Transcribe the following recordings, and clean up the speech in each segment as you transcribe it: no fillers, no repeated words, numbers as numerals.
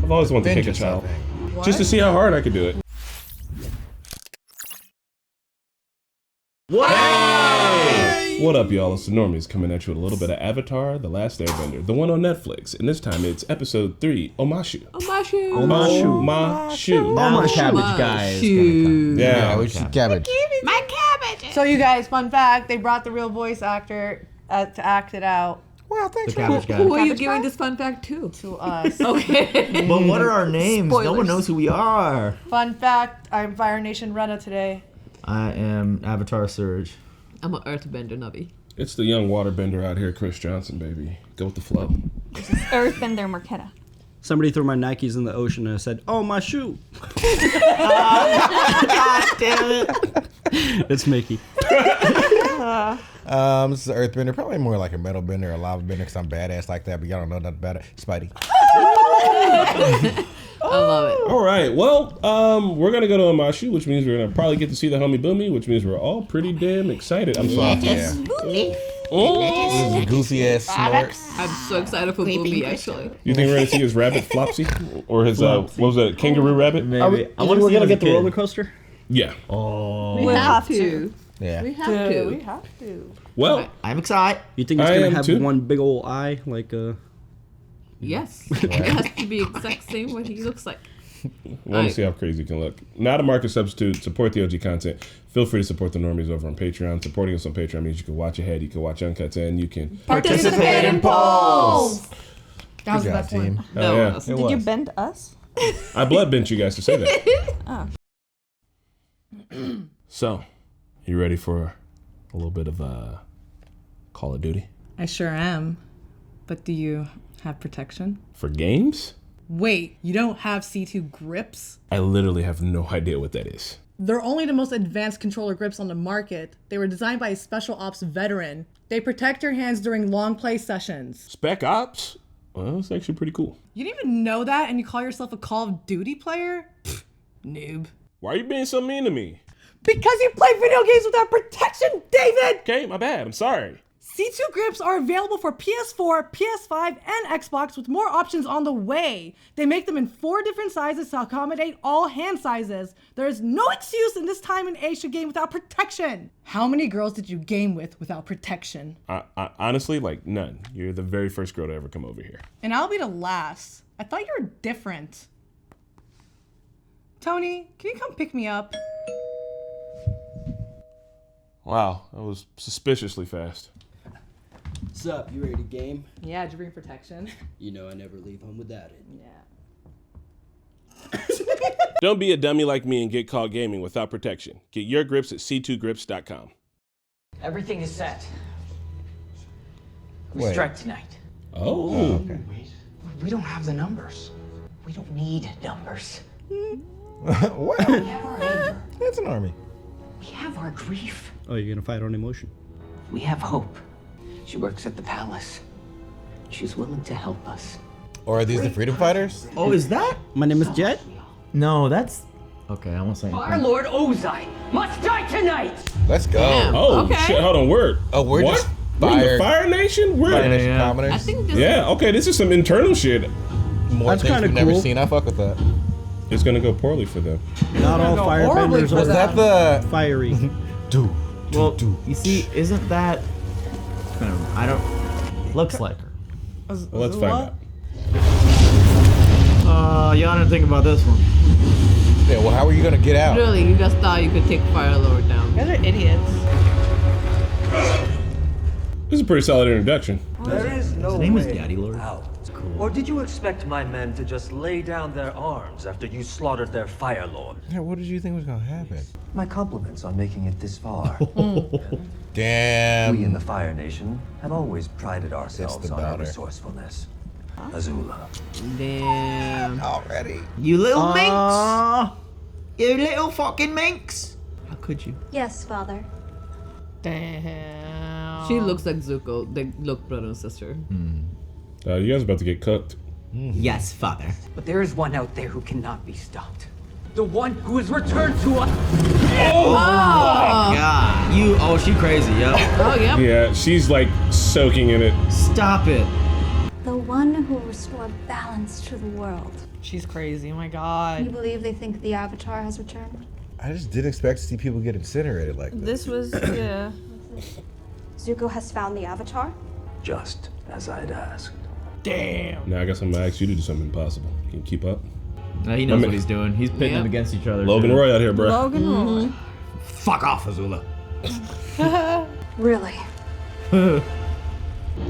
I've always wanted to kick a child. Just to see how hard I could do it. What? Hey! What up, y'all? It's the Normies coming at you with a little bit of Avatar, The Last Airbender, the one on Netflix. And this time it's episode 3, Omashu. Omashu. Omashu. Now the cabbage guy is gonna come. Yeah, which is cabbage. My cabbage. So you guys, fun fact, they brought the real voice actor to act it out Well, thanks The for cabbage guy. Who are you Cabbage giving guy? this fun fact to? to us. Okay. But what are our names? No one Spoilers. knows who we are. Fun fact, I'm Fire Nation Rena today. I am Avatar Surge. I'm an earthbender, Nubby. it's the young waterbender out here, Chris Johnson, baby. Go with the flow. Earthbender Marquetta. Somebody threw my Nikes in the ocean and I said, "Oh, my shoe." God damn it. It's Mickey. This is an earthbender, probably more like a metal bender or a lava bender because I'm badass like that, but y'all don't know nothing about it. Spidey. I love it. All right, well, we're going to go to Omashu, which means we're going to probably get to see the homie Boomy, which means we're all pretty damn excited. I'm sorry. Yeah. This is a goofy ass snort. I'm so excited for Booby, actually. You think we're going to see his rabbit Flopsy? Or his, what was that, kangaroo rabbit? Maybe. Are we, I want to we're see gonna him get the as a roller kid. coaster? Yeah. Oh. We have to. Yeah. We have to. We have to. Well, I'm excited. You think it's I gonna am have too. one big old eye like Yes. It has to be exact same what he looks like. let me see how crazy it can look. Not a market substitute. Support the OG content. Feel free to support the Normies over on Patreon. Supporting us on Patreon means you can watch ahead, you can watch uncuts, and you can Participate in polls. That was Good the job, best team. one. Oh, yeah. else. It Did you was. bend us? I blood bent you guys to say that. So, you ready for a little bit of Call of Duty? I sure am. But do you have protection? For games? Wait, you don't have C2 grips? I literally have no idea what that is. They're only the most advanced controller grips on the market. They were designed by a special ops veteran. They protect your hands during long play sessions. Spec Ops? Well, it's actually pretty cool. You didn't even know that and you call yourself a Call of Duty player? Pfft, noob. Why are you being so mean to me? Because you play video games without protection, David! Okay, my bad. I'm sorry. C2 grips are available for PS4, PS5, and Xbox with more options on the way. They make them in 4 different sizes to accommodate all hand sizes. There is no excuse in this time and age to game without protection. How many girls did you game with without protection? I honestly, like, none. You're the very first girl to ever come over here. And I'll be the last. I thought you were different. Tony, can you come pick me up? Wow, that was suspiciously fast. What's up? You ready to game? Yeah, did you bring protection? You know I never leave home without it. Yeah. Don't be a dummy like me and get caught gaming without protection. Get your grips at c2grips.com. Everything is set. We Wait. strike tonight. Oh. Okay. We don't have the numbers. We don't need numbers. Well, We have our anger. that's an army. We have our grief. Oh, you're gonna fight on emotion. We have hope. She works at the palace. She's willing to help us. Or are these the freedom fighters? Oh, is that? My name is Jet. No, that's. Okay, I won't say Our anything. Lord Ozai must die tonight! Let's go. Damn. Oh, Okay. shit, hold on, word. Oh, we're what? just We're in the Fire- Fire Nation? We're Fire Nation Yeah. commoners. I think this Yeah, okay, this is some internal shit. More That's things kinda we've never cool. seen. I fuck with that. It's gonna go poorly for them. Not all horribly firebenders for Was are that the fiery. do? Well, you see, isn't that. I don't. Looks like her. Well, let's find out. Y'all didn't think about this one. Yeah. Well, how are you gonna get out? really, you just thought you could take Fire Lord down. You guys are idiots. This is a pretty solid introduction. There is no His name is way Daddy Lord. out. Or did you expect my men to just lay down their arms after you slaughtered their Fire Lord? Yeah, what did you think was gonna happen? My compliments on making it this far. Damn. We in the Fire Nation have always prided ourselves the on our daughter. resourcefulness. Azula. Damn. Already. You little minx! You little fucking minx! How could you? Yes, father. Damn. She looks like Zuko. They look brother and sister. You guys are about to get cooked. Yes, father. But there is one out there who cannot be stopped. The one who has returned to us. God. You. Oh, she crazy, yo. Oh, yeah. Yeah, she's like soaking in it. Stop it. The one who will restore balance to the world. She's crazy. Oh my You god. believe they think the Avatar has returned? I just didn't expect to see people get incinerated like this. This was, yeah. Zuko has found the Avatar? Just as I'd asked. Damn. Now I guess I'm gonna ask you to do something impossible. Can you keep up? No, he knows what he's doing. He's pitting them against each other. Logan too. Roy out here, bro. Logan Roy. Fuck off, Azula. Really?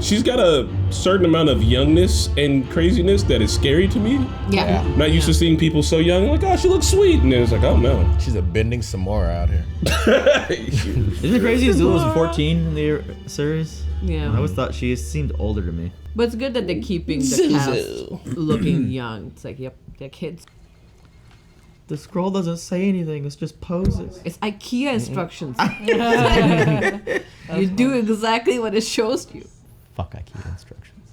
She's got a certain amount of youngness and craziness that is scary to me. Yeah. Not used to seeing people so young. Like, oh, she looks sweet, and then it's like, oh no. She's a bending Samora out here. Isn't it crazy Azula was 14 in the series? Yeah. I always thought she seemed older to me. But it's good that they're keeping the cast looking young. It's like, yep, they're kids. The scroll doesn't say anything. It's just poses. It's IKEA instructions. You do exactly what it shows you. Fuck IKEA instructions.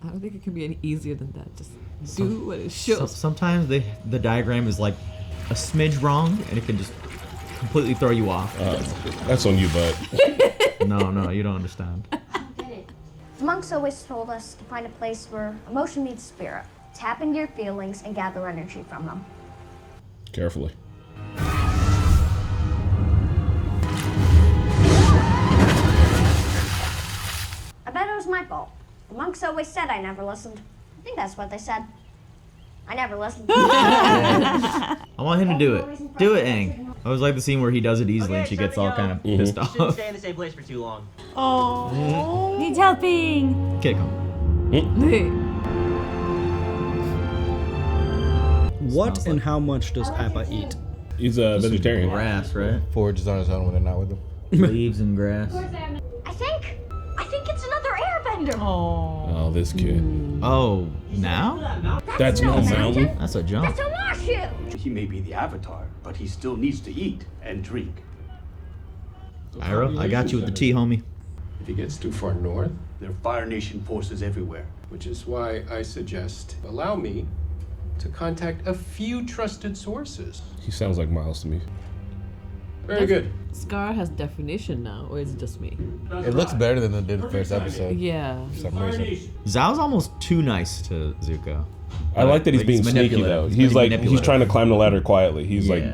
I don't think it can be any easier than that. Just do what it shows. Sometimes the diagram is like a smidge wrong, and it can just completely throw you off. That's on you, bud. No, you don't understand. The monks always told us to find a place where emotion meets spirit. Tap into your feelings and gather energy from them. Carefully. I bet it was my fault. The monks always said I never listened. I think that's what they said. I never listened. I want him to do it. Do it, Aang. I always like the scene where he does it easily and she gets all kind of pissed Shouldn't off. stay in the same place for too long. Oh. Needs helping. Kick him. What and how much does Appa eat? He's a vegetarian. Grass, right? Forages on his own when they're not with him. Leaves and grass. I think it's another airbender. Oh, this kid. Oh, now? That's no mountain. That's a jump. That's Omashu. He may be the Avatar, but he still needs to eat and drink. Ira, I got you with the tea, homie. If he gets too far north, There are Fire Nation forces everywhere. which is why I suggest allow me to contact a few trusted sources. He sounds like Miles to me. Very good. Scar has definition now, or is it just me? It looks better than it did the first episode. Yeah. For some reason. Zhao's almost too nice to Zuko. I like that he's being sneaky manipulative. though. He's He's like manipulative. he's trying to climb the ladder quietly. He's Yeah. like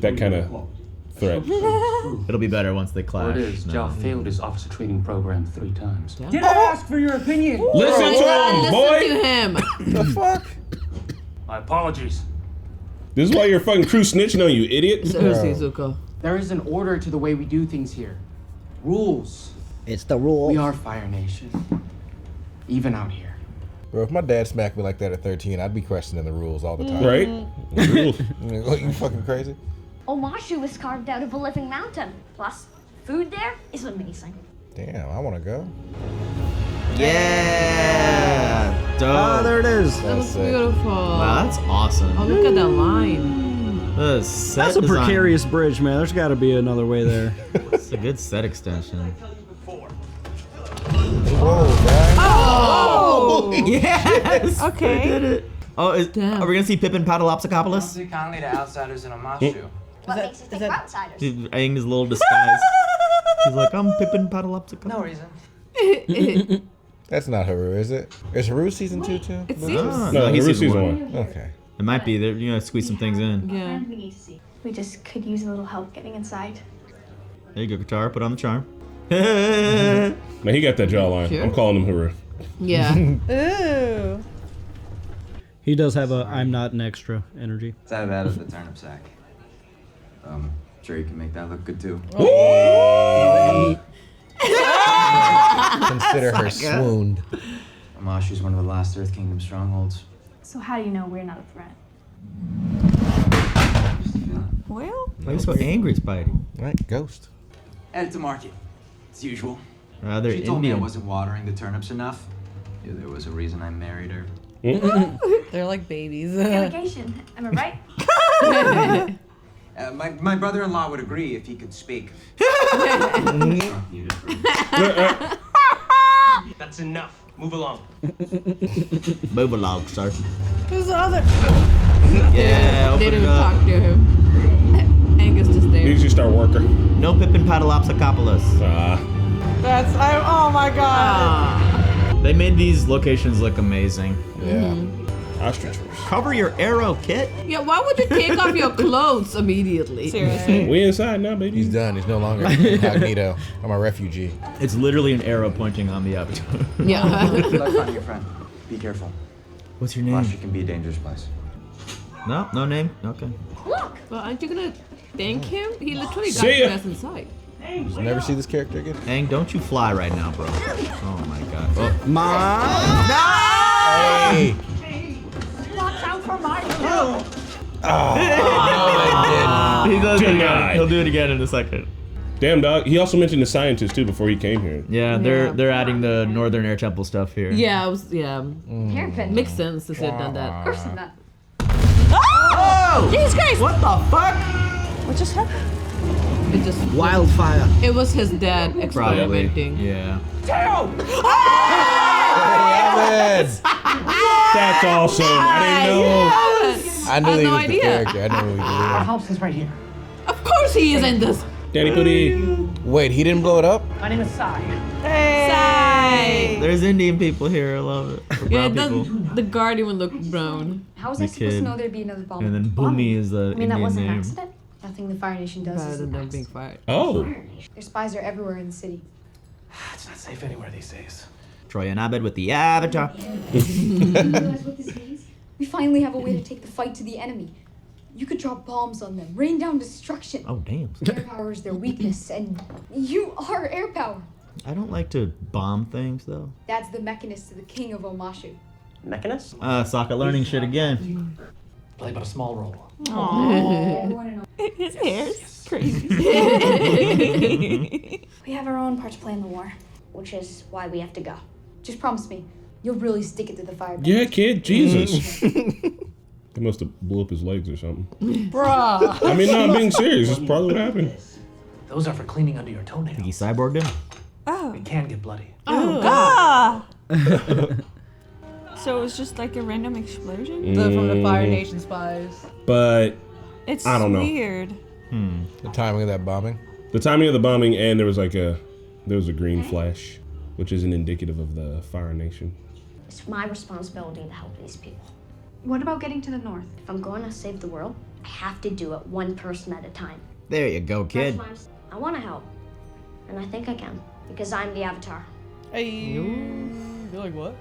that kind of threat. It'll be better once they clash. Word is, Zhao failed his officer training program 3 times. Did I ask for your opinion? Listen to him, boy. Listen to him. The fuck? My apologies. This is why your fucking crew snitching on you, idiot. Seriously, Zuko. There is an order to the way we do things here. Rules. It's the rule. We are Fire Nation. Even out here. Bro, if my dad smacked me like that at 13, I'd be questioning the rules all the time. Right? You fucking crazy? Omashu was carved out of a living mountain. Plus, food there is amazing. Damn, I want to go. Yeah! Dope. Ah, there it is. That looks sick. beautiful. Wow, that's awesome. Oh, look at that line. The set That's a design. precarious bridge, man. There's got to be another way there. It's a good set extension. Whoa, guys. Oh! Yes! Okay. They did it. Oh, are we gonna see Pippin Paddleopsicopoulos? Speak kindly to outsiders in Omashu. What makes you think we're outsiders? Aang is a little disguised. He's like, I'm Pippin Paddleopsicopoulos. No reason. That's not Haru, is it? Is Haru season 2 too? It seems. No, he's he's season season 1. Okay. It might be. They're gonna squeeze some things in. Yeah. We just could use a little help getting inside. There you go, Katarra. Put on the charm. Now he got that jawline. Sure. I'm calling him Haru. Yeah. Ooh. He does have a I'm not an extra energy. It's out of the turnip sack. Sure you can make that look good too. Consider her swooned. Omashu's one of the last Earth Kingdom strongholds. So how do you know we're not a threat? Well, Why are you so angry, Spidey? Right, ghost. Headed to market, as usual. Rather She told me I Indian. wasn't watering the turnips enough. Knew there was a reason I married her. they're like babies. Delegation, am I right? My brother-in-law would agree if he could speak. That's enough. Move along. Move along, sir. Who's the other? Yeah, They open didn't it up. talk to him. Angus just there. He's just our worker. No Pippin Paddleopsicopoulos. That's. Oh my god. Ah. They made these locations look amazing. Yeah. Ostrich. Cover your arrow, Kit. Yeah, why would you take off your clothes immediately? Seriously. We inside now, baby. He's done. He's no longer incognito. I'm a refugee. It's literally an arrow pointing on the avatar. Yeah. Good luck finding your friend. Be careful. What's your name? Omashu can be a dangerous place. No, no name. Okay. Look. Well, aren't you gonna thank him? He literally got See you ya. guys inside. You'll never see this character again. Aang, don't you fly right now, bro. Oh my god. Oh. Mom! Hey! Watch out for my kill. He does it again. Denied. He'll do it again in a second. Damn, dog. He also mentioned the scientist too before he came here. Yeah, they're adding the Northern Air Temple stuff here. Yeah, it was Airbender. makes sense if they had done that. Of course not. Oh! Jesus Christ! What the fuck? What just happened? It just Wildfire. It was his dad Probably. experimenting. Yeah. Abed! That's awesome. I didn't know. I knew had he no was idea. the character. I knew he Our was. help is right here. Of course he is in this. Daddy Pooty. Wait, he didn't blow it up? My name is Sai. Hey. There's Indian people here. I love it. Or Yeah, brown people. the guardian would look brown. How was The I supposed kid. to know there'd be another bomb? And then Boomy is the I mean, that Indian wasn't an name. accident. Nothing the Fire Nation does Rather is than an them being accident. fired. Oh. Their spies are everywhere in the city. It's not safe anywhere these days. Troy and Abed with the avatar. You realize what this means? We finally have a way to take the fight to the enemy. You could drop bombs on them, rain down destruction. Oh damn. Air power is their weakness, and you are air power. I don't like to bomb things though. That's the mechanist to the king of Omashu. Mechanist? Sokka learning shit again. Play but a small role. His hair's crazy. We have our own part to play in the war, which is why we have to go. Just promise me, you'll really stick it to the fire. Yeah, kid. Jesus. They must have blew up his legs or something. Bruh. I mean, no, I'm being serious. That's probably what happened. Those are for cleaning under your toenails. He cyborged him. It can get bloody. Oh god. So it was just like a random explosion? From the Fire Nation spies. But It's I don't know. weird. The timing of that bombing? The timing of the bombing, and there was a green flash, which isn't indicative of the Fire Nation. It's my responsibility to help these people. What about getting to the north? If I'm going to save the world, I have to do it one person at a time. There you go, kid. That's why I want to help, and I think I can because I'm the Avatar. Hey. You're like, what?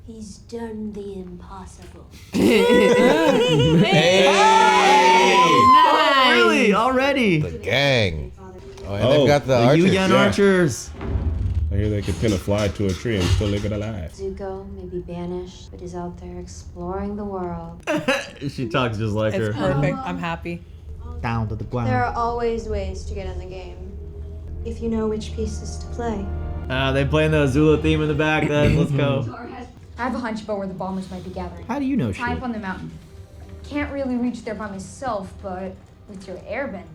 He's done the impossible. Hey! Oh, really? Already? The gang. Oh, and they've got the archers. Yuyan archers. I hear they could pin a fly to a tree and still leave it alive. Zuko may be banished, but is out there exploring the world. She talks just like It's her. perfect. I'm happy. Down to the ground. There are always ways to get in the game, if you know which pieces to play. They playing the Azula theme in the back then. Let's go. I have a hunch about where the bombers might be gathering. How do you know High shit? up on the mountain. Can't really reach there by myself, but with your airbending.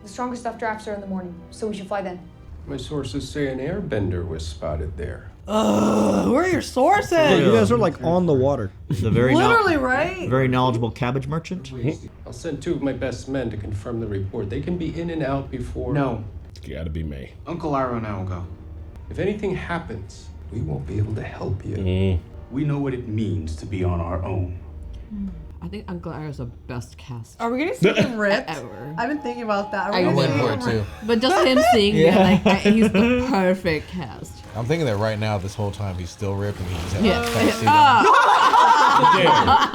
The strongest stuff drops are in the morning, so we should fly then. My sources say an airbender was spotted there. Who are your sources? Yeah, you guys are like on the water. The very Literally, right? very knowledgeable cabbage merchant. I'll send 2 of my best men to confirm the report. They can be in and out before... No. It's gotta be May. Uncle Iroh and I will go. If anything happens, we won't be able to help you. We know what it means to be on our own. I think Uncle Iroh's the best cast Are we gonna see him ripped? ever. I've been thinking about that. Are we I gonna went see for him it too. But just him seeing me, he's the perfect cast. I'm thinking that right now, this whole time, he's still ripped and he just has Yeah. a fat suit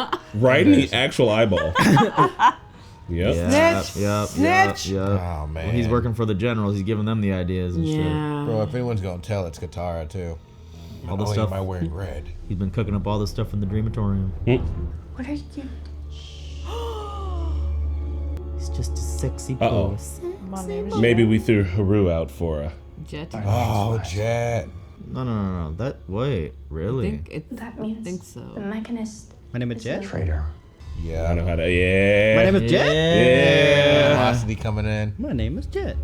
on. Damn. Right in the actual eyeball. Yep. Snitch! Yep. Oh, man. Well, he's working for the generals. He's giving them the ideas and shit. Bro, if anyone's gonna tell, it's Katarra, too. All the Not only stuff. am I wearing red. He's been cooking up all this stuff in the Dreamatorium. What are you doing? He's just a sexy Uh-oh. boss. My name is Maybe we threw Haru out for a... Jet. Oh, Jet. No. That wait, really? That means I think so. the mechanist. My name is Jet. Traitor. Yeah. I know how to... Yeah. My name is Jet. Yeah. Velocity coming in. My name is Jet.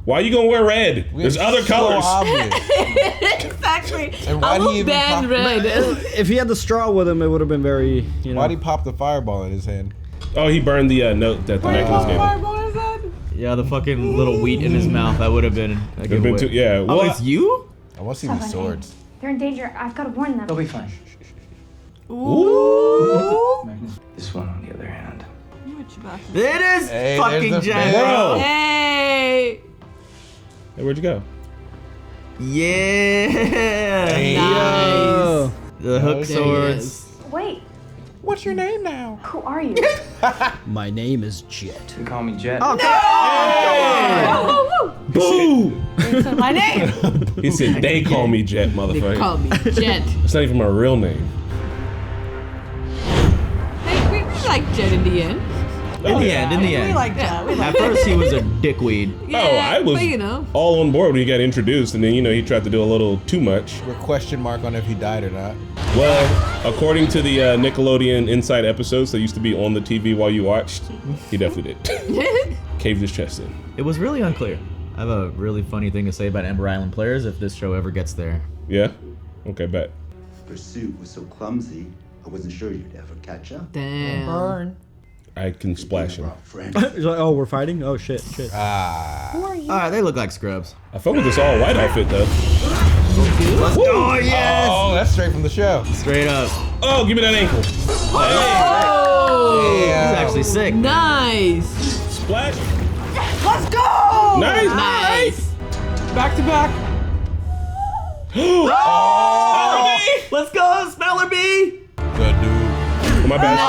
Why you gonna wear red? There's other so colors. obvious. Exactly. And why I do will you even ban pop- red. If he had the straw with him, it would have been very, you know. Why'd he pop the fireball in his hand? Oh, he burned the note that the necklace gave him. Yeah, the fucking little wheat in his mouth. That would have been a Could've been giveaway. yeah. Oh, What? it's you? I want to see these swords. They're in danger. I've got to warn them. They'll be fine. Ooh. This one, on the other hand. It is Hey, fucking there's the Jet. Bro. Hey. Hey, where'd you go? Yeah. Nice. The hook There he swords. is. Wait, What's your name now? who are you? My name is Jet. You call me Jet. Woo, woo, woo. Boo! It's my name. He said, they call me Jet, They motherfucker. call me Jet. It's not even my real name. Hey, we like Jet in the end. In the end. We like that. We like At first, he was a dickweed. Yeah, I was but you know. all on board when he got introduced, and then, he tried to do a little too much. We're question mark on if he died or not. Well, according to the Nickelodeon Inside episodes that used to be on the TV while you watched, he definitely did. Caved his chest in. It was really unclear. I have a really funny thing to say about Ember Island players if this show ever gets there. Yeah? Okay, bet. Pursuit was so clumsy, I wasn't sure you'd ever catch up. Damn. Burn. I can splash him. He's like, oh, we're fighting? Oh, shit. Alright, they look like scrubs. I fuck with this all white outfit, though. Let's go, oh, yes! Oh, that's straight from the show. Straight up. Oh, give me that ankle. Oh! He's actually sick. Nice. Splash. Let's go. Nice. Nice. Back to back. Oh! Let's go, Smeller Bee! Good dude. Oh, my bad.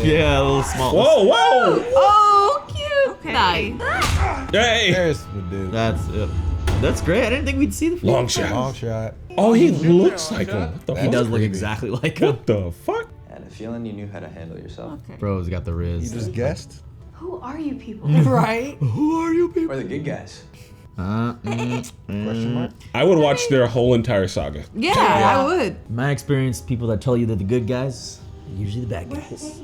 Yeah, a little small. Whoa, whoa. Oh, cute. Okay. Nice. Hey. There's the dude. That's it. That's great. I didn't think we'd see the Long shot. Long shot. Oh, he looks like him. What the He fuck? does look exactly like him. What the fuck? I had a feeling you knew how to handle yourself. Okay. Bro's got the You riz. just guessed. Who are you people? Right. Who are you people? We're the good guys. Question mark. I would watch their whole entire saga. Yeah, I would. In my experience, people that tell you they're the good guys are usually the bad guys.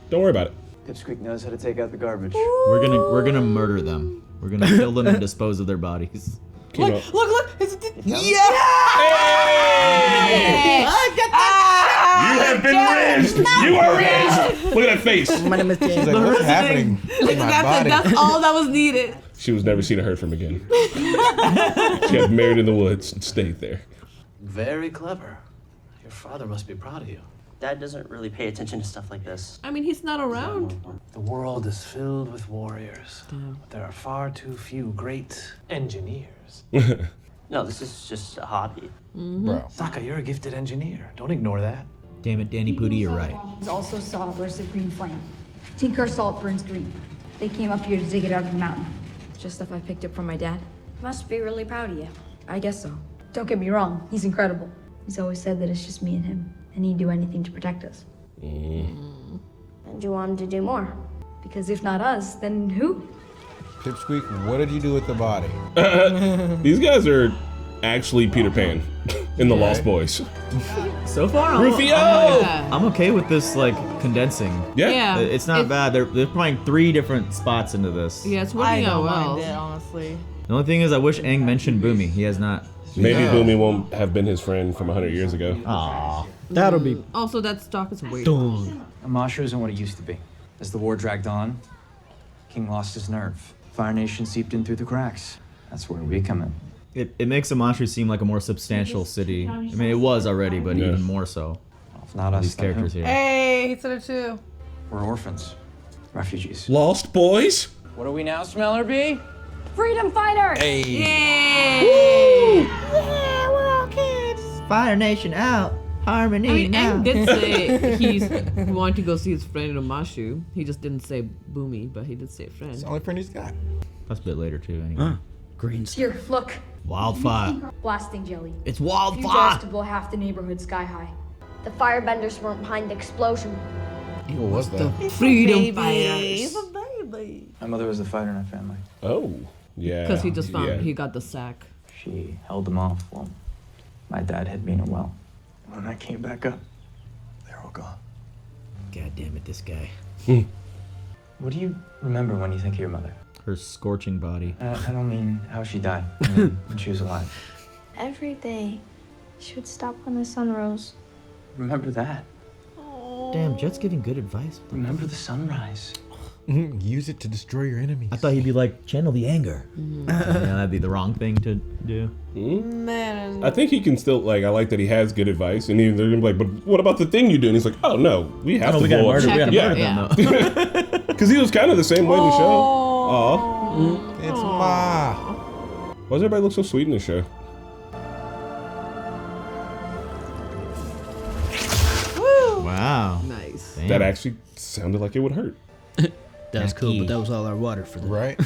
Don't worry about it. Pipsqueak knows how to take out the garbage. We're gonna murder them. We're gonna kill them and dispose of their bodies. Look. It's Yeah! You have been raised. You are raised. Look at that face. My name is She's Jet. like, what's happening in my body? That's all that was needed. She was never seen or heard from again. She got married in the woods and stayed there. Very clever. Your father must be proud of you. Dad doesn't really pay attention to stuff like this. I mean, he's not around. The world is filled with warriors, but there are far too few great engineers. No, this is just a hobby. Bro. Sokka, you're a gifted engineer. Don't ignore that. Damn it, Danny Pooty, you're right. He also saw a burst of green flame. Tinker saw it burns green. They came up here to dig it out of the mountain. Just stuff I picked up from my dad. Must be really proud of you. I guess so. Don't get me wrong, he's incredible. He's always said that it's just me and him, and he'd do anything to protect us. And you want him to do more. Because if not us, then who? Pipsqueak, what did you do with the body? These guys are actually Peter Pan in the Lost Boys. So far, Rufio! I'm okay with this, like, condensing. Yeah. Yeah. It's not bad. They're playing 3 different spots into this. Yeah, it's I working out don't well. mind it, honestly. The only thing is, I wish Aang mentioned Boomy. He has not. Maybe Yeah. Boomy won't have been his friend from 100 years ago. Aww. That'll be Also, that stock is way done. Omashu isn't what it used to be. As the war dragged on, King lost his nerve. Fire Nation seeped in through the cracks. That's where we come in. It makes Omashu seem like a more substantial city. I mean, it was already, but even more so. Well, if not us, These then who? characters here. Hey, he said it too. We're orphans. Refugees. Lost Boys? What are we now, Smeller Bee? Freedom fighter! Hey! Yeah, we're all kids. Fire Nation out. Harmony I mean, now. Aang did say he wanted to go see his friend in Omashu. He just didn't say Boomy, but he did say friend. It's the only friend he's got. That's a bit later, too, anyway. Green Here, look. Wildfire. Blasting jelly. It's Few wildfire. jars to blow half the neighborhood sky high. The firebenders weren't behind the explosion. What was that? Freedom He's fighters. a baby. My mother was the fighter in our family. Oh, yeah. Because he just found yeah. he got the sack. She held them off. Well, my dad hid me in a well. When I came back up, they're all gone. God damn it, this guy. What do you remember when you think of your mother? Her scorching body. I don't mean how she died. I mean when she was alive. Every day, she would stop when the sun rose. Remember that. Damn, Jet's giving good advice. Remember the sunrise. Use it to destroy your enemies. I thought he'd be like, channel the anger. Yeah, that'd be the wrong thing to do. Man. I think he can still, like, I like that he has good advice. And they're going to be like, but what about the thing you do? And he's like, oh, no, we have to we gotta blow up. murder, we gotta murder them, though. Because he was kind of the same way in the show. Aw. It's Ma. Why does everybody look so sweet in the show? Wow. Nice. That actually sounded like it would hurt. That's cool, but that was all our water for them. Right?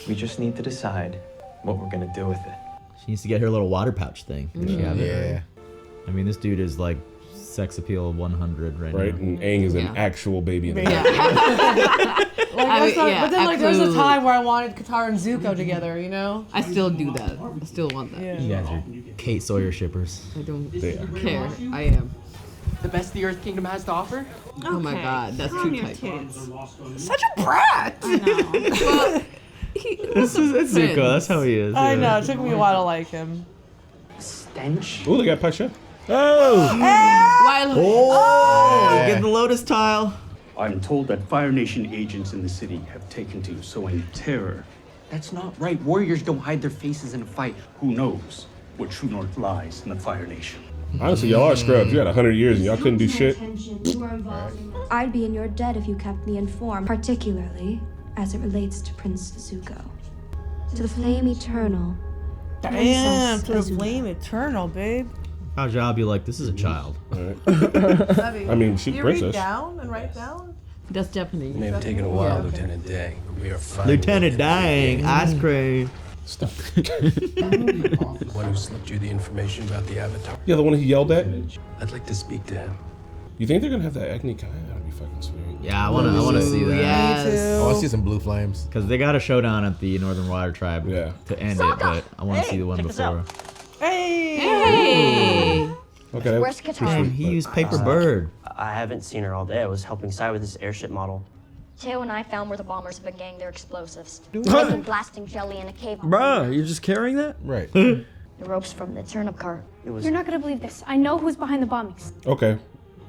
We just need to decide what we're gonna do with it. She needs to get her little water pouch thing. Yeah. I mean, this dude is like sex appeal 100 right now. Right? And Aang is an actual baby in the But then, like, there's a time where I wanted Katarra and Zuko together, you know? I still do that. I still want that. Yeah. You guys are Kate Sawyer shippers. I don't care. I am. The best the Earth Kingdom has to offer? Oh my god, that's too tight. Such a brat! It's Zuko, that's how he is. I know, it took me a while to like him. Stench? Oh, they got Pasha. Oh! Oh! Get the lotus tile. I'm told that Fire Nation agents in the city have taken to sowing terror. That's not right. Warriors don't hide their faces in a fight. Who knows what true north lies in the Fire Nation? Honestly, y'all are scrubs. You had 100 years and y'all couldn't do shit. I'd be in your debt if you kept me informed, particularly as it relates to Prince Zuko. To the flame eternal. Damn, to the flame eternal, babe. Our job, be like, this is a child. I mean, she's you princess. read down and write down? That's Japanese. It may have taken a while, Lieutenant Dang, but we are fine. Lieutenant Dang, ice cream. Stop. The one who slipped you the information about the Avatar. Yeah, the one he yelled at? I'd like to speak to him. You think they're going to have that Agni Kai? That'd be fucking sweet. Yeah, I wanna see that. Yes. I want to see some blue flames. Because they got a showdown at the Northern Water Tribe to end it, but I want to see the one before. Hey! Okay. Where's Katarra? Damn, he used paper bird. I haven't seen her all day. I was helping Sai with his airship model. Teo and I found where the bombers have been getting their explosives. They've been blasting jelly in a cave. Bruh, you're just carrying that? Right. The ropes from the turnip cart. You're not gonna believe this. I know who's behind the bombings. Okay.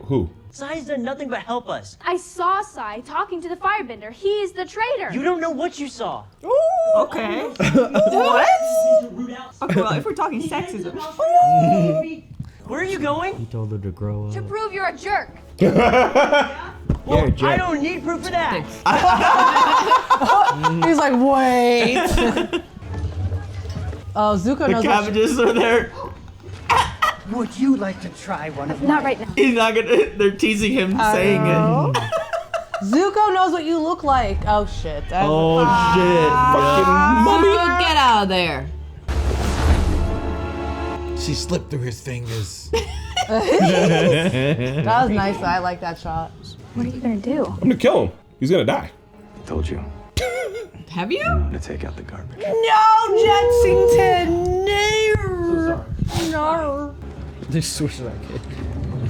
Who? Sai's done nothing but help us. I saw Sai talking to the firebender. He's the traitor. You don't know what you saw. Okay. What? Okay, well, if we're talking sexism. Where are you going? He told her to grow To up. prove you're a jerk. Well, Jack. I don't need proof of that. He's like, wait. Oh, Zuko The knows cabbages are there. Would you like to try one of Not right now. He's not gonna. They're teasing him saying it. Zuko knows what you look like. Oh shit. Oh shit. Zuko, get out of there. She slipped through his fingers. That was nice. I like that shot. What are you gonna do? I'm going to kill him. He's going to die. I told you. Have you? I'm gonna take out the garbage. No, Jetsington. No. They switched that kid.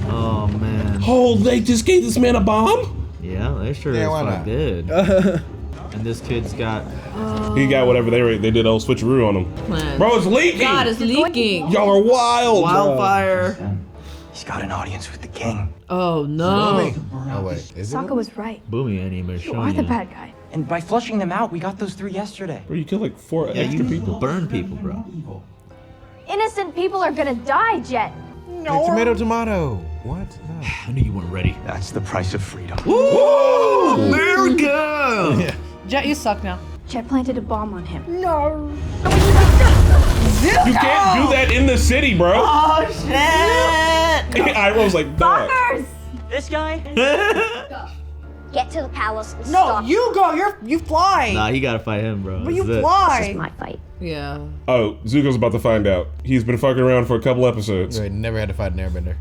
Oh man. Oh, they just gave this man a bomb? Yeah, they sure Yeah, as why fuck not? did. And this kid's got. He got whatever they did a whole switcheroo on him. Plan. Bro, it's leaking. God, it's leaking. Y'all are wild. Wildfire. He's got an audience with the king. Oh no. Oh wait, is it? Sokka was right. Boomy anime You are the bad guy. And by flushing them out, we got those 3 yesterday. Bro, you killed like 4 Yeah, extra you people. burn people, bro. Innocent people are gonna die, Jet. Tomato. What? No. I knew you weren't ready. That's the price of freedom. Ooh, America! Jet, you suck now. Jet planted a bomb on him. No. You can't do that in the city, bro. Oh shit! I was like, dog. This guy? Get to the palace and No, stop. you go. You fly. Nah, you gotta fight him, bro. But you That's it. fly. This is my fight. Yeah. Oh, Zuko's about to find out. He's been fucking around for a couple episodes. Right, never had to fight an airbender.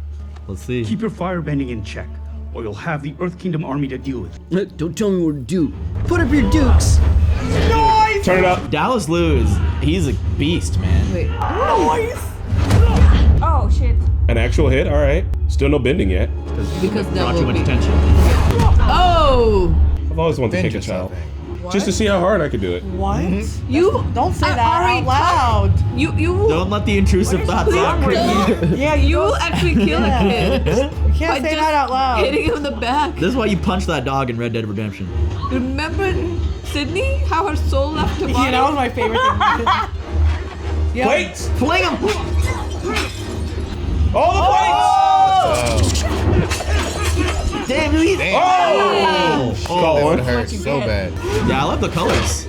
Let's see. Keep your firebending in check, or you'll have the Earth Kingdom army to deal with. Don't tell me what to do. Put up your dukes. Nice. Turn it up. Dallas he's a beast, man. Wait. Nice. Oh shit. An actual hit? All right. Still no bending yet. Because that Brought too will much be. attention. Oh! I've always wanted to Bend kick a child. yourself, just to see how hard I could do it. What? You don't say I that already out loud. You Don't let the intrusive thoughts out. Yeah, you will actually kill a kid. You can't say that out loud. Hitting him in the back. This is why you punch that dog in Red Dead Redemption. Remember Sydney? How her soul left her body? Yeah, that was my favorite thing. Yeah. Plates! Fling him! All the plates! Damn, you Damn. Oh! That would hurt so bad. Yeah, I love the colors.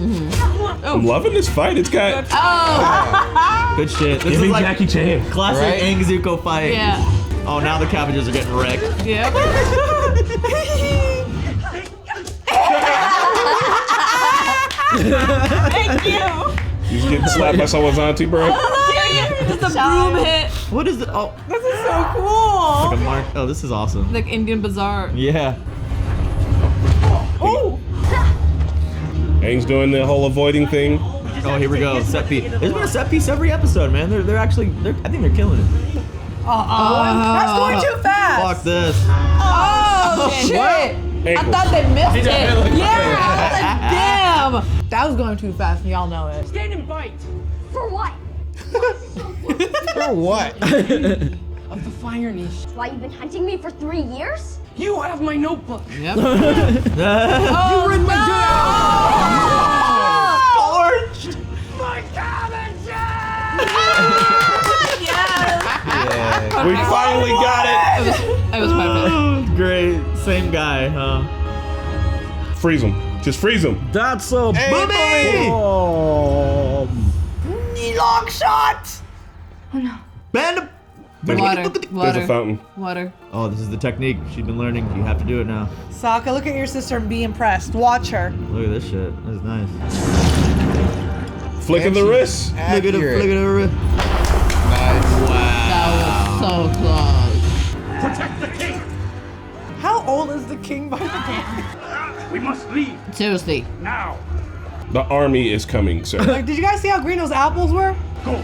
I'm loving this fight. It's got Good shit. This Give me is like Jackie Chan. classic Right? Aang Zuko fight. Yeah. Oh, now the cabbages are getting wrecked. Yep. Thank you. You just getting slapped by someone's auntie, bro. Just a broom hit. What is it? Oh, This is so cool. like a mark. Oh, this is awesome. Like Indian Bazaar. Yeah. Oh. Aang's doing the whole avoiding thing. Oh, here we go. Set piece. There's been a set piece every episode, man. They're actually. I think they're killing it. That's going too fast. Fuck this. Oh shit! I Ankles. thought they missed it. Yeah, like- Yeah. I was like, damn. That was going too fast, and y'all know it. Stand and fight. For what? For what? Of the fire niche. Why you've been hunting me for 3 years? You have my notebook. Yep. You read my Scorched. My cabbages! Yeah. We finally got it. It was perfect. Great. Same guy, huh? Freeze him. Just freeze him. That's a Boomy! Long shot. Oh no. Band. Water. There's a fountain. Water. Oh, this is the technique she's been learning. You have to do it now. Sokka, look at your sister and be impressed. Watch her. Look at this shit. This is nice. Flick of the wrist. Look at the Accurate. flick of the wrist. Nice. That was so close. Protect the king! How old is the king by the time? We must leave Seriously. now. The army is coming, sir. Like, did you guys see how green those apples were? Go.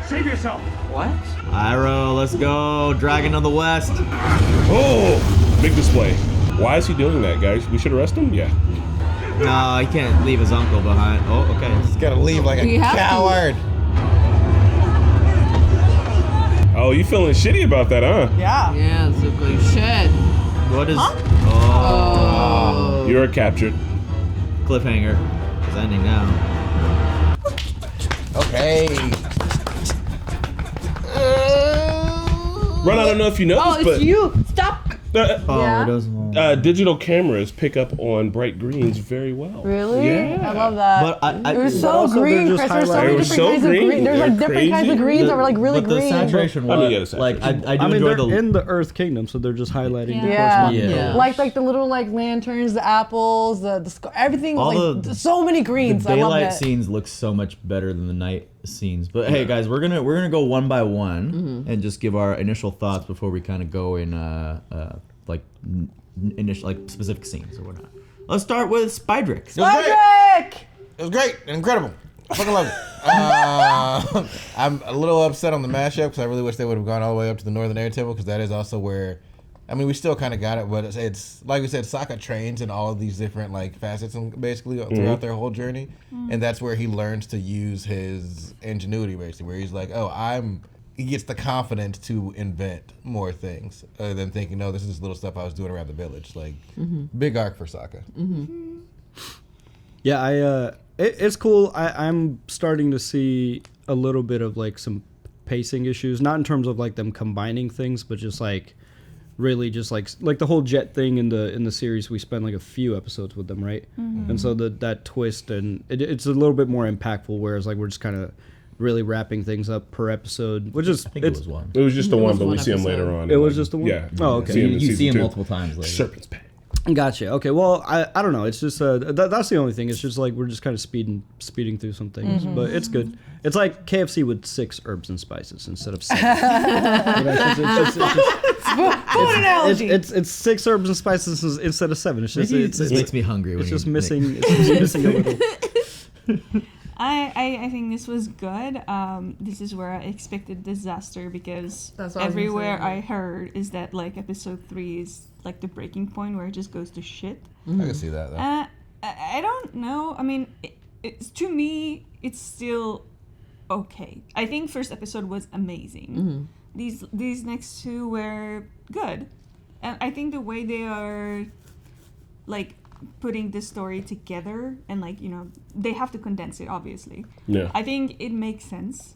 Save yourself. What? Iroh, let's go. Dragon of the West. Oh, big display. Why is he doing that, guys? We should arrest him? Yeah. No, he can't leave his uncle behind. Oh, okay. He's gotta leave like a We have to. coward. Oh, you feeling shitty about that, huh? Yeah. Yeah, Zuko, you should. What is? Oh. You're captured. Cliffhanger. It's ending now. Okay. Ron, I don't know if you know Oh, this, it's but you. Stop. Oh, Yeah. it doesn't. digital cameras pick up on bright greens very well. Really? Yeah. I love that. But it was but so also they're green, just Chris. There's so highlighting- many It was different so kinds of green. green. There's They're like different kinds of crazy. greens that were like really but the green. saturation I mean, was yeah, the like I saturation. do I mean, enjoy they're the. in the Earth Kingdom, so they're just highlighting the Yeah. corresponding Yeah. colors. Like the little like lanterns, the apples, everything. All Like the- so many greens. The I love daylight it. scenes look so much better than the night scenes. But hey, guys, we're gonna go one by one and just give our initial thoughts before we kind of go in initial like specific scenes or whatnot. Let's start with Spydrick. Spydrick! It was great and incredible. I fucking love it. I'm a little upset on the mashup because I really wish they would have gone all the way up to the Northern Air Temple because that is also where, I mean, we still kind of got it, but it's like we said, Sokka trains in all of these different like facets and basically throughout their whole journey, and that's where he learns to use his ingenuity basically, where he's like, he gets the confidence to invent more things other than thinking, no, this is little stuff I was doing around the village. Like, big arc for Sokka. Yeah, it's cool. I'm starting to see a little bit of like some pacing issues, not in terms of like them combining things, but just like really just like the whole jet thing in the series. We spent like a few episodes with them, right? And so that twist and it's a little bit more impactful. Whereas like we're just kind of really wrapping things up per episode, which is I think it was one. It was just the one, but one we see him episode. later on. It was just the one? Yeah. Oh, okay. See him in You season see him 2. multiple times later. Serpent's Path. Gotcha. Okay. Well, I don't know. It's just that's the only thing. It's just like we're just kind of speeding through some things, but it's good. It's like KFC with 6 herbs and spices instead of 7. Food analogy. It's 6 herbs and spices instead of 7. It's just Maybe it's this makes me hungry. It's when just you missing. It's just missing a little. I think this was good. This is where I expected disaster because That's what I was gonna everywhere say. I heard is that like episode 3 is like the breaking point where it just goes to shit. I can see that though. I don't know. I mean, it's to me, it's still okay. I think first episode was amazing. These next two were good, and I think the way they are, like, putting this story together and, like, you know, they have to condense it, obviously. Yeah. I think it makes sense.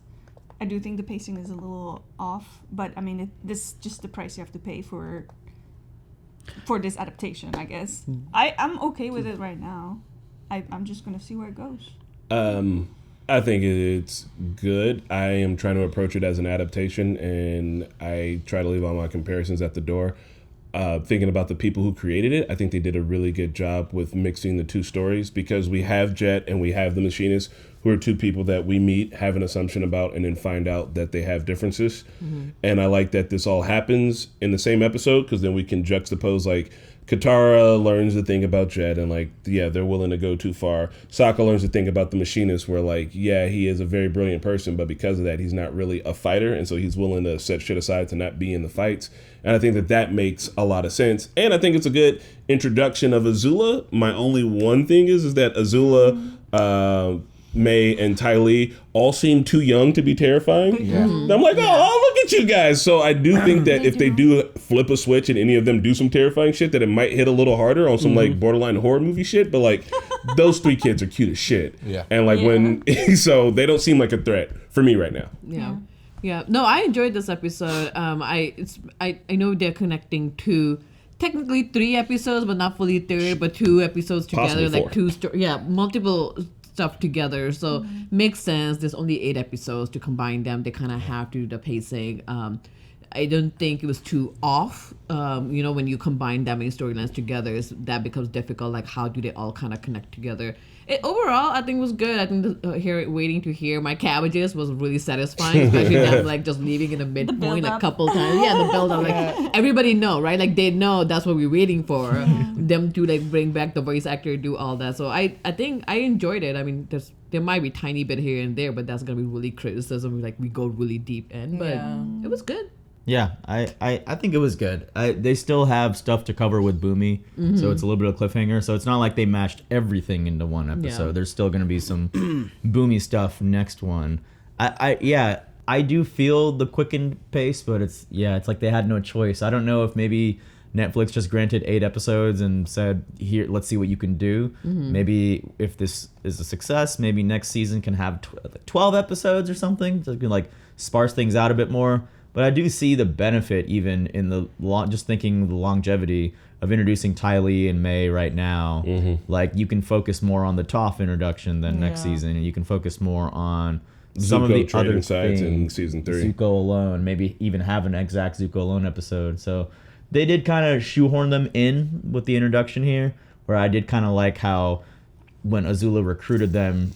I do think the pacing is a little off, but I mean, this is just the price you have to pay for this adaptation, I guess. I'm okay with it right now. I'm just gonna see where it goes. I think it's good. I am trying to approach it as an adaptation, and I try to leave all my comparisons at the door. Thinking about the people who created it, I think they did a really good job with mixing the two stories, because we have Jet and we have the Machinist, who are two people that we meet, have an assumption about, and then find out that they have differences. And I like that this all happens in the same episode, because then we can juxtapose, like, Katarra learns the thing about Jet, and, like, yeah, they're willing to go too far. Sokka learns the thing about the Machinist, where, like, yeah, he is a very brilliant person, but because of that, he's not really a fighter, and so he's willing to set shit aside to not be in the fights. And I think that that makes a lot of sense. And I think it's a good introduction of Azula. My only one thing is that Azula, May, and Ty Lee all seem too young to be terrifying. And I'm like, oh, look at you guys. So I do think that if they do flip a switch and any of them do some terrifying shit, that it might hit a little harder on some like borderline horror movie shit. But like those three kids are cute as shit. And like when, so they don't seem like a threat for me right now. Yeah. No, I enjoyed this episode. I know they're connecting to technically 3 episodes, but not fully 3, but 2 episodes together, Possibly like 2 multiple stuff together. So makes sense. There's only 8 episodes to combine them. They kind of have to do the pacing. I don't think it was too off. You know, when you combine that many storylines together, that becomes difficult. Like, how do they all kind of connect together? Overall, I think it was good. I think waiting to hear my cabbages was really satisfying, especially them like just leaving in the midpoint a couple times. Yeah, the build up. Like everybody know, right? Like they know that's what we're waiting for. Them to like bring back the voice actor, do all that. So I think I enjoyed it. I mean, there might be tiny bit here and there, but that's gonna be really criticism. Like we go really deep in, but it was good. Yeah, I think it was good. They still have stuff to cover with Boomy, so it's a little bit of cliffhanger. So it's not like they mashed everything into one episode. Yeah. There's still going to be some Boomy stuff next one. I do feel the quickened pace, but it's like they had no choice. I don't know if maybe Netflix just granted 8 episodes and said, here, let's see what you can do. Maybe if this is a success, maybe next season can have 12 episodes or something. So it can like sparse things out a bit more. But I do see the benefit even in the just thinking the longevity of introducing Ty Lee and May right now. Like you can focus more on the Toph introduction than next season, and you can focus more on some of the other sides things in season 3. Zuko alone, maybe even have an exact Zuko alone episode. So they did kind of shoehorn them in with the introduction here, where I did kind of like how when Azula recruited them,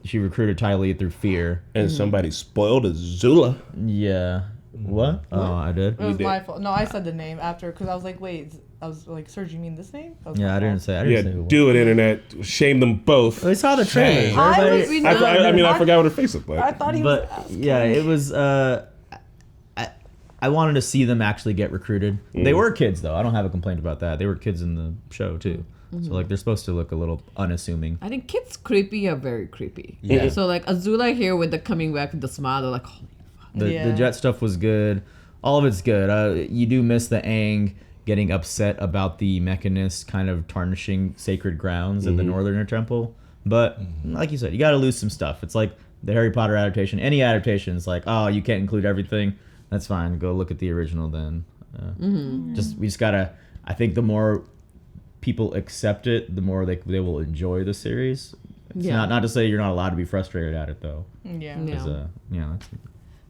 she recruited Ty Lee through fear. And somebody spoiled Azula. Yeah. What? Oh, I did. It was my fault. No, I said the name after because I was like, wait. I was like, Serge, you mean this name? Yeah, I didn't say. Who do it, internet. Shame them both. We saw the trailer. I forgot what her face looked like. I thought he was asking. Yeah, it was. I wanted to see them actually get recruited. They were kids, though. I don't have a complaint about that. They were kids in the show too. So like they're supposed to look a little unassuming. I think kids creepy are very creepy. Yeah. So like Azula here with the coming back with the smile, they're like, holy fuck. The Jet stuff was good. All of it's good. You do miss the Aang getting upset about the Mechanist kind of tarnishing sacred grounds in the Northern Temple. But like you said, you got to lose some stuff. It's like the Harry Potter adaptation. Any adaptation is like, oh, you can't include everything. That's fine. Go look at the original then. We just gotta. I think the more people accept it, the more they will enjoy the series. It's not to say you're not allowed to be frustrated at it though.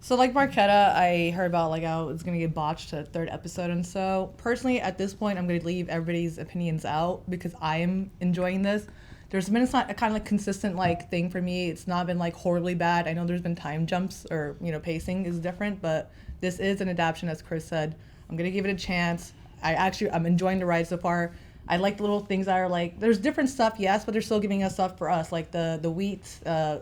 So like Marquetta, I heard about like how it's gonna get botched to 3rd episode, and so personally at this point I'm gonna leave everybody's opinions out because I am enjoying this. There's been a kind of like consistent like thing for me. It's not been like horribly bad. I know there's been time jumps or pacing is different, but this is an adaptation, as Chris said. I'm gonna give it a chance. I'm enjoying the ride so far. I like the little things that are like, there's different stuff, yes, but they're still giving us stuff for us, like the wheat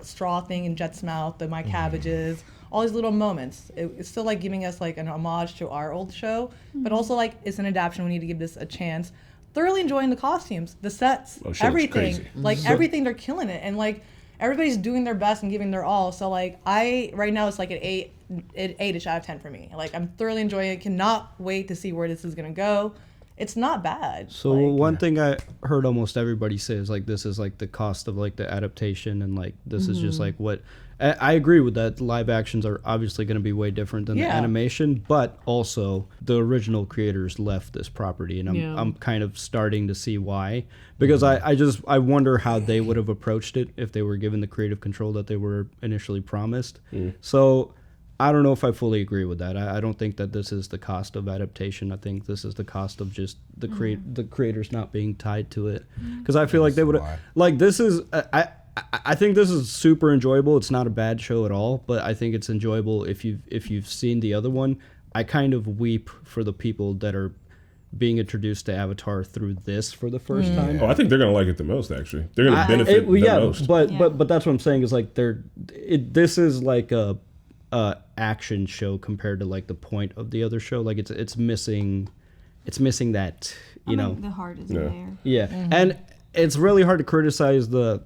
straw thing in Jet's mouth, my cabbages, all these little moments. It's still like giving us like an homage to our old show, but also like it's an adaptation. We need to give this a chance. thoroughly enjoying the costumes, the sets, Oh, shit looks everything. crazy. Like everything, they're killing it, and like everybody's doing their best and giving their all. So like right now it's like an 8-ish out of 10 for me. Like I'm thoroughly enjoying it. Cannot wait to see where this is gonna go. It's not bad. So one thing I heard almost everybody say is like this is like the cost of like the adaptation, and like this is just like what I agree with that. Live actions are obviously going to be way different than the animation, but also the original creators left this property, and I'm kind of starting to see why, because I wonder how they would have approached it if they were given the creative control that they were initially promised. So I don't know if I fully agree with that. I don't think that this is the cost of adaptation. I think this is the cost of just the the creators not being tied to it. Because I feel like they would like this is I think this is super enjoyable. It's not a bad show at all, but I think it's enjoyable if you've seen the other one. I kind of weep for the people that are being introduced to Avatar through this for the first time. Oh, I think they're gonna like it the most. Actually, they're gonna benefit the most. But that's what I'm saying is like this is like a action show compared to like the point of the other show. Like it's missing that, you know, the heart is there. Yeah. And it's really hard to criticize the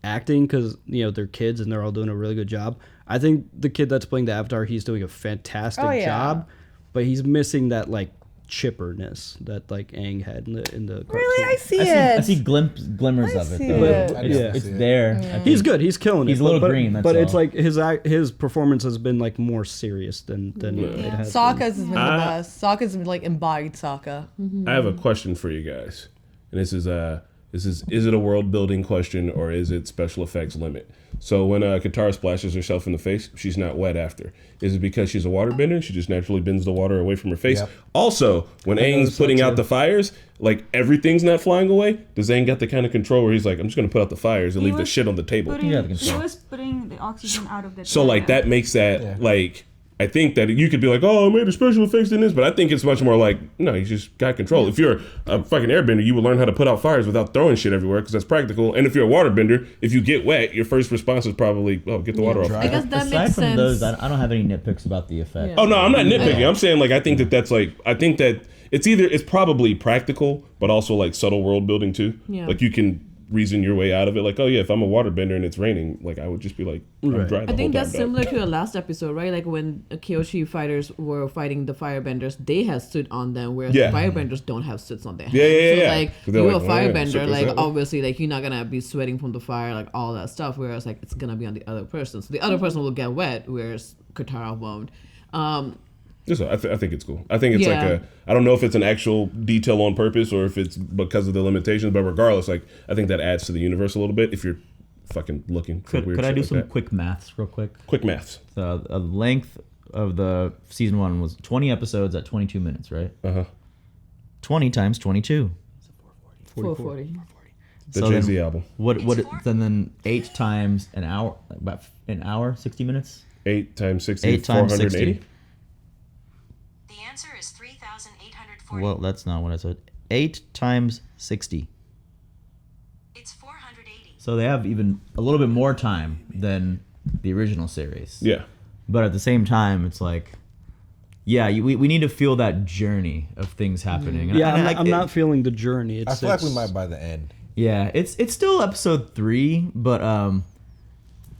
acting because, you know, they're kids and they're all doing a really good job. I think the kid that's playing the Avatar, he's doing a fantastic job, but he's missing that like chipperness that like Aang had in the cartoon. Really, I see it. I see glimmers of it though. It's there. Yeah. He's good. He's killing it. He's a little green. That's but all. it's like his performance has been like more serious than it has. Sokka's has been the best. Sokka's like embodied Sokka. I have a question for you guys, and this is is it a world building question or is it special effects limit? So when Katarra splashes herself in the face, she's not wet after. Is it because she's a waterbender? She just naturally bends the water away from her face. Yep. Also, when Aang's putting out the fires, like everything's not flying away. Does Aang got the kind of control where he's like, I'm just gonna put out the fires and leave the shit on the table? He was putting the oxygen out of the So like that makes that like. I think that you could be like, oh, I made a special effects in this, but I think it's much more like, no, you just got control. If you're a fucking airbender, you would learn how to put out fires without throwing shit everywhere because that's practical. And if you're a waterbender, if you get wet, your first response is probably, oh, get the water off. I guess that Aside makes from sense. those, I don't have any nitpicks about the effect. Oh, no, I'm not nitpicking. I'm saying, like, I think that's like, I think that it's probably practical, but also like subtle world building too. Yeah. Like you can reason your way out of it. Like, oh yeah, if I'm a waterbender and it's raining, like I would just be like, I'm dry the I think whole that's time, similar dog. to the last episode, right? Like when Kyoshi fighters were fighting the firebenders, they had soot on them, whereas the firebenders don't have soot on their hands. So like you're a firebender, like obviously like you're not gonna be sweating from the fire, like all that stuff. Whereas like it's gonna be on the other person, so the other person will get wet, whereas Katarra won't. I think it's cool. I think it's like I don't know if it's an actual detail on purpose or if it's because of the limitations, but regardless, like I think that adds to the universe a little bit if you're fucking looking for weird shit. Could I do like some that. quick maths real quick? Quick maths. So the length of the season 1 was 20 episodes at 22 minutes, right? 20 times 22. 440. The Jay-Z album. What then 8 times an hour, about an hour, 60 minutes? 8 times 60, 8 times 480. 60. Well, that's not what I said. 8 times 60. It's 480. So they have even a little bit more time than the original series. Yeah. But at the same time, it's like, yeah, we need to feel that journey of things happening. Yeah, I'm not feeling the journey. I feel like we might by the end. Yeah, it's still episode 3, but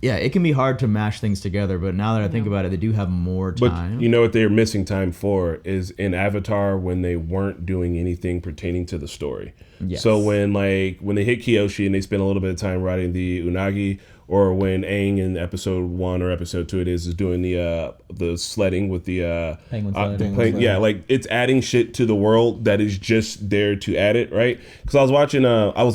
yeah, it can be hard to mash things together, but now that I think about it, they do have more time. But you know what they're missing time for is in Avatar when they weren't doing anything pertaining to the story. Yes. So when they hit Kyoshi and they spend a little bit of time riding the Unagi, or when Aang in episode 1 or episode 2 is doing the sledding with the Penguin sled. yeah, like it's adding shit to the world that is just there to add it, right? Because I was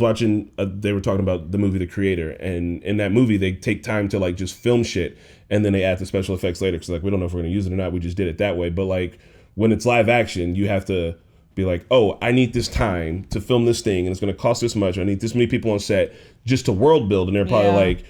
watching they were talking about the movie The Creator, and in that movie they take time to like just film shit and then they add the special effects later because like we don't know if we're gonna use it or not. We just did it that way. But like when it's live action, you have to be like, oh, I need this time to film this thing and it's gonna cost this much. I need this many people on set just to world build, and they're probably like,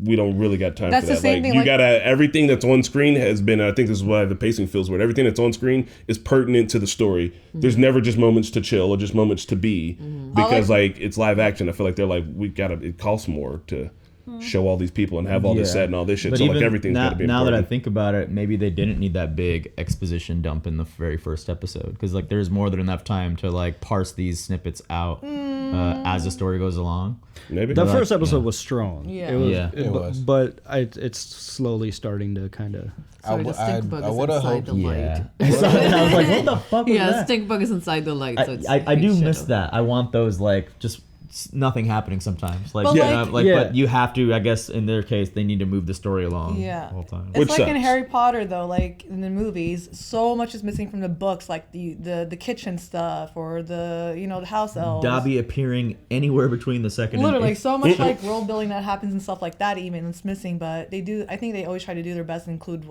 we don't really got time for that. Like you gotta, everything that's on screen has been, I think this is why the pacing feels weird. Everything that's on screen is pertinent to the story. There's never just moments to chill or just moments to be because like it's live action. I feel like they're like, it costs more to show all these people and have all this set and all this shit. But So like even everything's now, got to be now important. that I think about it, maybe they didn't need that big exposition dump in the very first episode because like there's more than enough time to like parse these snippets out as the story goes along. Maybe the first episode was strong. Yeah. It was, Yeah. It was. But it's slowly starting to kind of. Sorry, the stink bug is would have inside hoped. the light. I was like, what the fuck was Yeah, that? stink bug is inside the light. So it's I do shadow. miss that. I want those like just nothing happening sometimes. Like, But, but you have to. I guess in their case, they need to move the story along. Yeah. the whole time. It's like in Harry Potter though, like in the movies, so much is missing from the books, like the kitchen stuff or the the house elves. Dobby appearing anywhere between the second. Literally, and so much like world building that happens and stuff like that. Even it's missing, but they do. I think they always try to do their best to include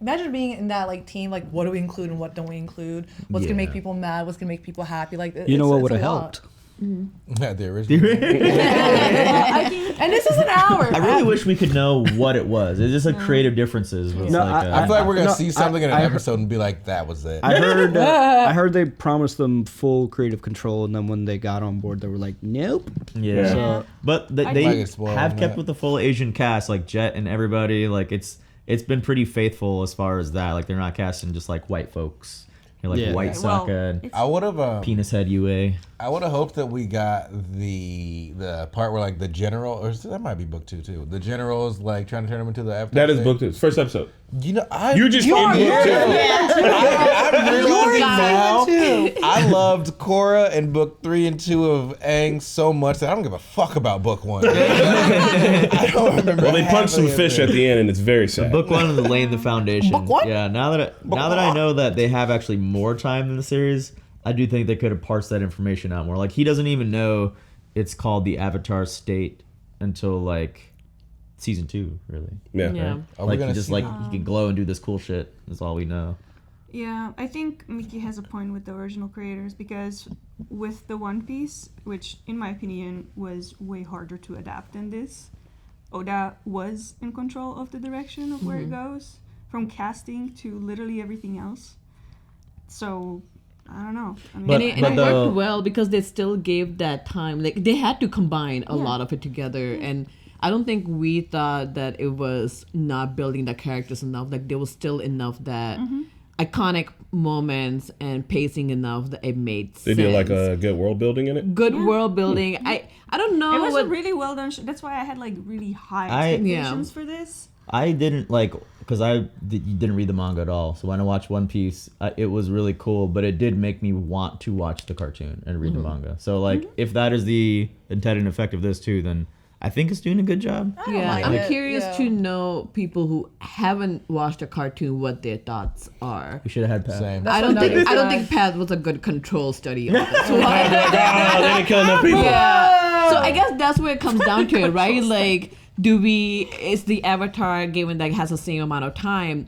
imagine being in that like team. Like, what do we include and what don't we include? What's gonna make people mad? What's gonna make people happy? Like, what would have helped? Yeah, the original. And this is an hour. I really wish we could know what it was. It's just like creative differences. With No, like, I feel like we're gonna see something in an episode and be like, "That was it." I heard they promised them full creative control, and then when they got on board, they were like, "Nope." Yeah, So, but they have kept with the full Asian cast, like Jet and everybody. Like it's been pretty faithful as far as that. Like they're not casting just like white folks. You're like white Sokka. I would have penis head UA. I would have hoped that we got the part where like the general, or that might be book 2 too. The general is like trying to turn him into the Avatar. That is thing. book 2. First episode. You know, you just I'm realizing now. I loved Korra in book 3 and 2 of Aang so much that I don't give a fuck about book 1. I don't remember. Well, they punch some fish at the end, and it's very sad. Book 1 is laying the foundation. Book 1? Yeah. Now that I know that they have actually more time in the series, I do think they could have parsed that information out more. Like he doesn't even know it's called the Avatar State until like season 2, really. Yeah. Are we Like gonna he just see like he can glow and do this cool shit. That's all we know. Yeah, I think Mickey has a point with the original creators because with the One Piece, which in my opinion was way harder to adapt than this, Oda was in control of the direction of where it goes, from casting to literally everything else. So I don't know. I mean, And it worked well because they still gave that time. Like they had to combine a lot of it together, and I don't think we thought that it was not building the characters enough. Like there was still enough that iconic moments and pacing enough that it made sense. They did like a good world building in it. Good world building. I don't know. it was what, a really well done. That's why I had like really high expectations for this. I didn't like because didn't read the manga at all. So when I watched One Piece, it was really cool, but it did make me want to watch the cartoon and read the manga. So like, if that is the intended effect of this too, then I think it's doing a good job. Yeah, I'm curious to know people who haven't watched a cartoon what their thoughts are. We should have had Pat. Same. I don't think Pat was a good control study on this. They didn't kill enough people. Yeah. So I guess that's where it comes down to it, right? Like, is the Avatar, given that it has the same amount of time,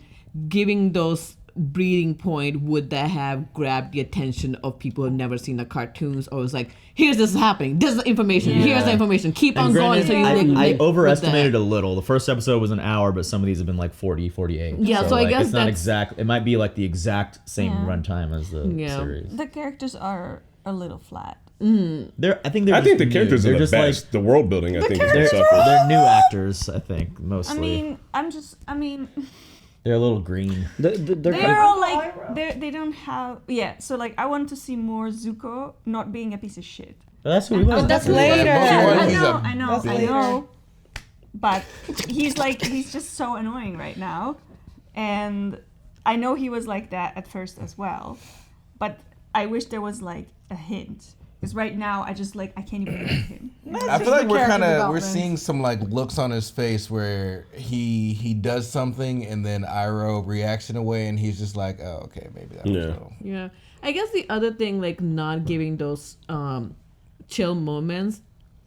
giving those breeding point, would that have grabbed the attention of people who've never seen the cartoons, or was like, here's this happening, this is the information, here's the information, keep on going. So I overestimated a little. The first episode was an hour, but some of these have been like 40, 48. Yeah, so I guess it's not exact. It might be like the exact same runtime as the series. The characters are a little flat. I think the characters are the best. The world building, I think, is the suffer. They're new actors, I think, mostly. I mean, they're a little green. They're all like they don't have So like I want to see more Zuko not being a piece of shit. That's what we want. That's later. I know. But he's just so annoying right now, and I know he was like that at first as well, but I wish there was like a hint. Because right now, I can't even look at him. I feel like we're seeing some like looks on his face where he does something and then Iroh reacts in a way and he's just like, oh, okay, maybe that was little. Yeah. I guess the other thing, like not giving those chill moments,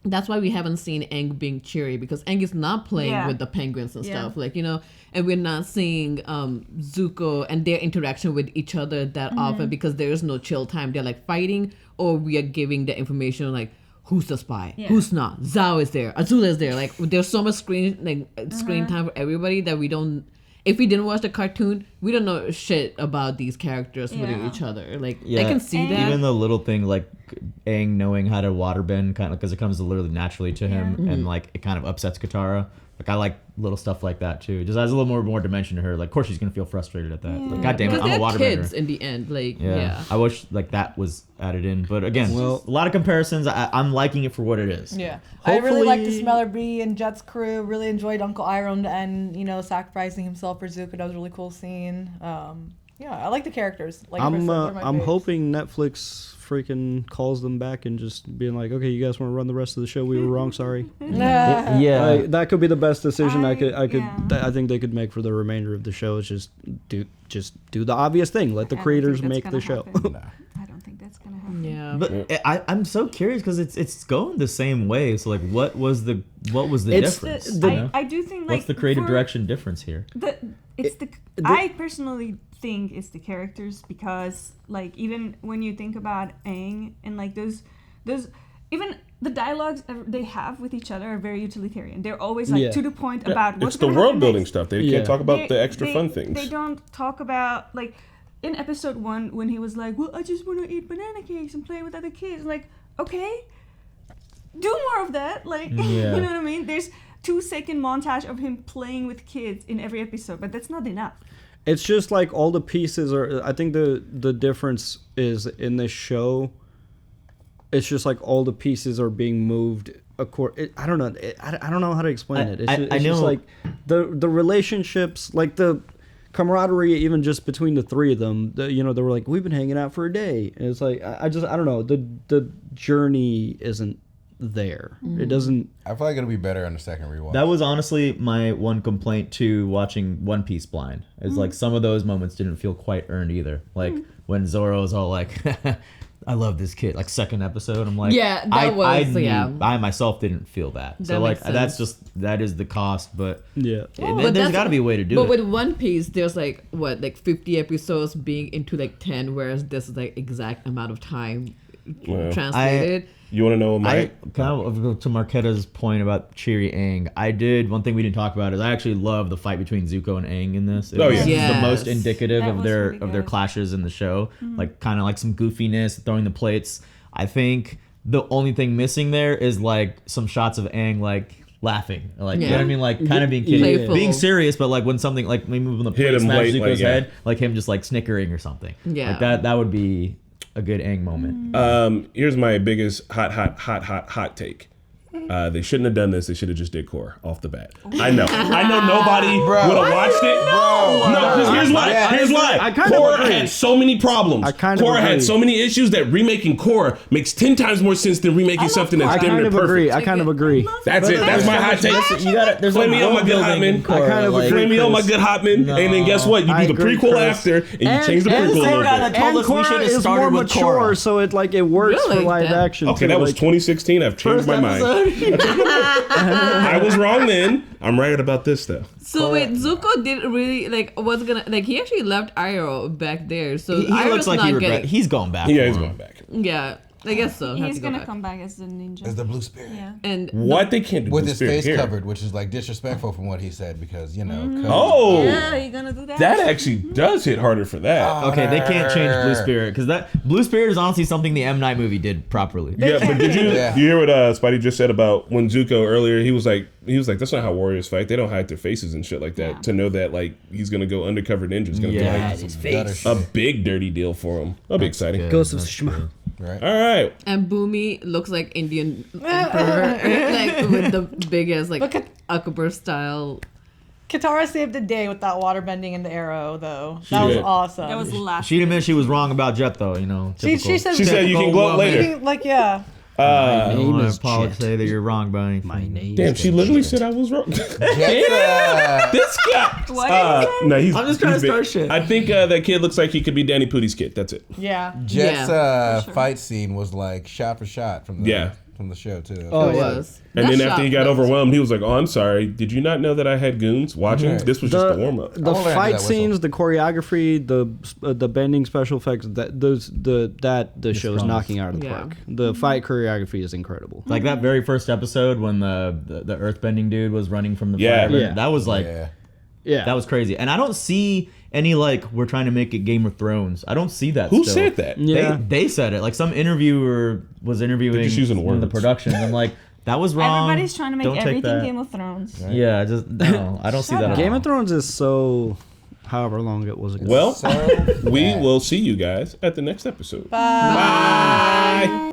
that's why we haven't seen Aang being cheery, because Aang is not playing with the penguins and stuff, like, and we're not seeing Zuko and their interaction with each other that often, because there is no chill time. They're like fighting, or we are giving the information like, who's the spy, who's not, Zhao is there, Azula is there, like there's so much screen time for everybody that we don't, if we didn't watch the cartoon, we don't know shit about these characters with each other. Like, I can see that. Even the little thing like Aang knowing how to waterbend, kind of because it comes literally naturally to him, and like it kind of upsets Katarra. Like I like little stuff like that too. Just adds a little more dimension to her. Like, of course she's gonna feel frustrated at that. Like, God damn it, I'm a waterbender. Kids in the end, like I wish like that was added in, but again, a lot of comparisons. I'm liking it for what it is. Yeah, I really liked the Smeller Bee and Jet's crew. Really enjoyed Uncle Iroh and sacrificing himself for Zuko. That was a really cool scene. Yeah, I like the characters. Like I'm hoping Netflix freaking calls them back and just being like, okay, you guys want to run the rest of the show? We were wrong, sorry. Yeah, that could be the best decision I think they could make for the remainder of the show. Is just do the obvious thing. Let the creators make the show. I don't think that's gonna happen. Yeah, but I'm so curious because it's going the same way. So like, what was the difference? I do think what's the creative direction difference here? I personally think it's the characters, because like even when you think about Aang and like those even the dialogues they have with each other are very utilitarian. They're always like to the point about what's it's the world building stuff. They can't talk about the extra fun things. They don't talk about like in episode 1 when he was like, well, I just want to eat banana cakes and play with other kids. Like, okay, do more of that. Like, you know what I mean? There's 2-second montage of him playing with kids in every episode, but that's not enough. It's just like all the pieces are. I think the difference is in this show. It's just like all the pieces are being moved. I don't know. I don't know how to explain it. It's just like the relationships, like the camaraderie, even just between the three of them. They were like, we've been hanging out for a day, and it's like I don't know. The journey isn't there. It doesn't. I feel like it'll be better on the second rewatch. That was honestly my one complaint to watching One Piece blind. Is like some of those moments didn't feel quite earned either. Like when Zoro's all like, I love this kid. Like second episode, I'm like, I myself didn't feel that. So like that is the cost, but there's got to be a way to do it. But with One Piece, there's like 50 episodes being into like 10, whereas this is like exact amount of time translated. You want to know my kind of to Marquetta's point about Cheery Aang? One thing we didn't talk about is I actually love the fight between Zuko and Aang in this. It was the most indicative of their clashes in the show. Like kind of like some goofiness, throwing the plates. I think the only thing missing there is like some shots of Aang like laughing, like you know what I mean, like kind of being kidding, being serious, but like when something like maybe when the plate smashed Zuko's head, like him just like snickering or something. Yeah, like that would be a good Aang moment. Here's my biggest hot take. They shouldn't have done this. They should have just did Korra off the bat. I know nobody would have watched it. No, because here's why. Korra had so many problems. Korra had so many issues that remaking Korra makes 10 times more sense than remaking something that's dimmed and perfect. I kind of agree. That's it. That's my hot take. Play me on my good Hotman. Play me on my good Hotman. And then guess what? You do the prequel after, and you change the prequel a little bit. And Korra is more mature, so it works for live action. Okay, that was 2016. I've changed my mind. I was wrong then. I'm right about this though. So wait, Zuko didn't really he actually left Iroh back there. So he looks like he's going back. Yeah, he's going back. Yeah. I guess so. He's gonna come back as the ninja. As the blue spirit. Yeah. And what they can't do with his face covered, which is like disrespectful from what he said, because yeah, he's gonna do that. That actually does hit harder for that. Okay, they can't change Blue Spirit because that Blue Spirit is honestly something the M Night movie did properly. Yeah, but did you hear what Spidey just said about when Zuko earlier? He was like, that's not how warriors fight. They don't hide their faces and shit like that. Yeah. To know that like he's gonna go undercover ninja is gonna be like a big dirty deal for him. That'll be exciting. Ghost of Tsushima. Right. All right. And Boomy looks like Indian emperor, like with the biggest Akbar style. Katarra saved the day with that water bending and the arrow, though. That was awesome. That was the last. She admitted she was wrong about Jet, though. She said you can gloat later. My name is Jet. Say that you're wrong, Bunny. My name. Damn, she literally said I was wrong. This guy. What? I'm just trying to start shit. I think that kid looks like he could be Danny Pudi's kid. That's it. Yeah. Jet's fight scene was like shot for shot from the show too. Oh, it was. And then after he got overwhelmed, he was like, "Oh, I'm sorry. Did you not know that I had goons watching? This was just a warm up." The fight scenes, the choreography, the bending special effects, the show is knocking out of the park. The fight choreography is incredible. Like that very first episode when the earthbending dude was running from the fire. That was like Yeah. That was crazy. And I don't see any like we're trying to make it Game of Thrones. I don't see that. Who still. said that? Yeah. They said it. Like some interviewer was interviewing They're just using in the words. production. I'm like, that was wrong. Everybody's trying to make Don't take everything that. Game of Thrones. Right? Yeah, just no. I don't see that. At Game all. of Thrones is so, however long it was ago. Well, we will see you guys at the next episode. Bye. Bye.